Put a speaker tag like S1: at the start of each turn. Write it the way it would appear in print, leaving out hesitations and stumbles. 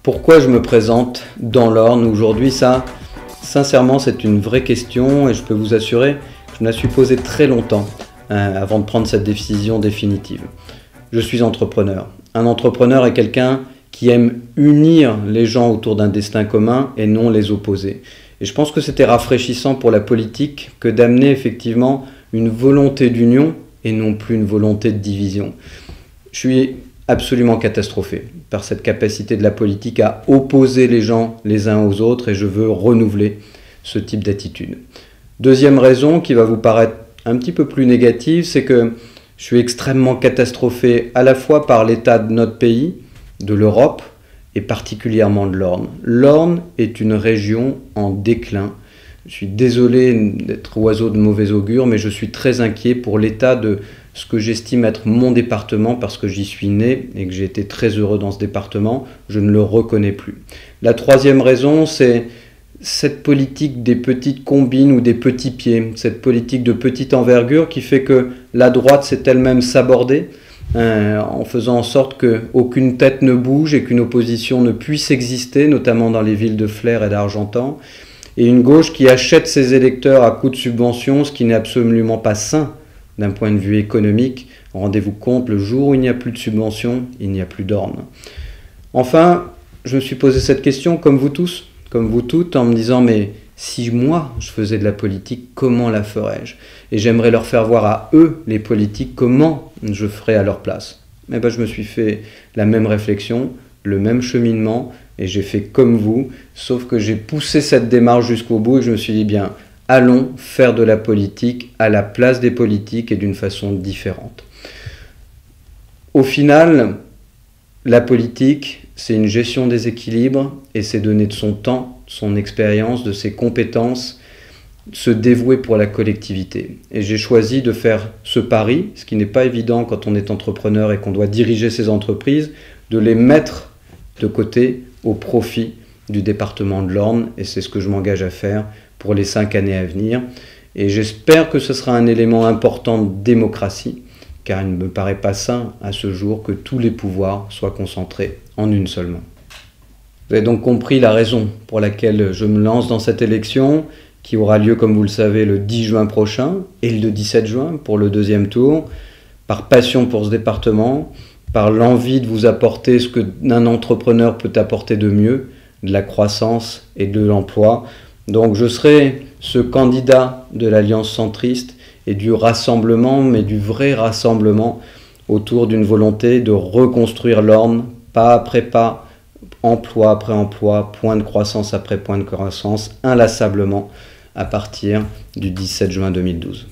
S1: Pourquoi je me présente dans l'Orne aujourd'hui? Ça, sincèrement, c'est une vraie question et je peux vous assurer que je me la suis posée très longtemps avant de prendre cette décision définitive. Je suis entrepreneur. Un entrepreneur est quelqu'un qui aime unir les gens autour d'un destin commun et non les opposer. Et je pense que c'était rafraîchissant pour la politique que d'amener effectivement une volonté d'union et non plus une volonté de division. Je suis absolument catastrophé par cette capacité de la politique à opposer les gens les uns aux autres et je veux renouveler ce type d'attitude. Deuxième raison qui va vous paraître un petit peu plus négative, c'est que je suis extrêmement catastrophé à la fois par l'état de notre pays, de l'Europe et particulièrement de l'Orne. L'Orne est une région en déclin. Je suis désolé d'être oiseau de mauvais augure, mais je suis très inquiet pour l'état de ce que j'estime être mon département parce que j'y suis né et que j'ai été très heureux dans ce département. Je ne le reconnais plus. La troisième raison, c'est cette politique des petites combines ou des petits pieds, cette politique de petite envergure qui fait que la droite s'est elle-même sabordée en faisant en sorte qu'aucune tête ne bouge et qu'une opposition ne puisse exister, notamment dans les villes de Flers et d'Argentan, et une gauche qui achète ses électeurs à coups de subventions, ce qui n'est absolument pas sain d'un point de vue économique. Rendez-vous compte, le jour où il n'y a plus de subventions, il n'y a plus d'Orne. Enfin, je me suis posé cette question, comme vous tous, comme vous toutes, en me disant, mais si moi, je faisais de la politique, comment la ferais-je? Et j'aimerais leur faire voir à eux, les politiques, comment je ferais à leur place. Eh ben, je me suis fait la même réflexion, le même cheminement, et j'ai fait comme vous, sauf que j'ai poussé cette démarche jusqu'au bout, et je me suis dit, bien, allons faire de la politique à la place des politiques et d'une façon différente. Au final, la politique, c'est une gestion des équilibres et c'est donner de son temps, de son expérience, de ses compétences, se dévouer pour la collectivité. Et j'ai choisi de faire ce pari, ce qui n'est pas évident quand on est entrepreneur et qu'on doit diriger ses entreprises, de les mettre de côté au profit du département de l'Orne et c'est ce que je m'engage à faire pour les 5 années à venir. Et j'espère que ce sera un élément important de démocratie, car il ne me paraît pas sain à ce jour que tous les pouvoirs soient concentrés en une seule main. Vous avez donc compris la raison pour laquelle je me lance dans cette élection, qui aura lieu, comme vous le savez, le 10 juin prochain et le 17 juin pour le deuxième tour, par passion pour ce département, par l'envie de vous apporter ce qu'un entrepreneur peut apporter de mieux, de la croissance et de l'emploi. Donc je serai ce candidat de l'Alliance centriste et du rassemblement, mais du vrai rassemblement autour d'une volonté de reconstruire l'Orne, pas après pas, emploi après emploi, point de croissance après point de croissance, inlassablement à partir du 17 juin 2012.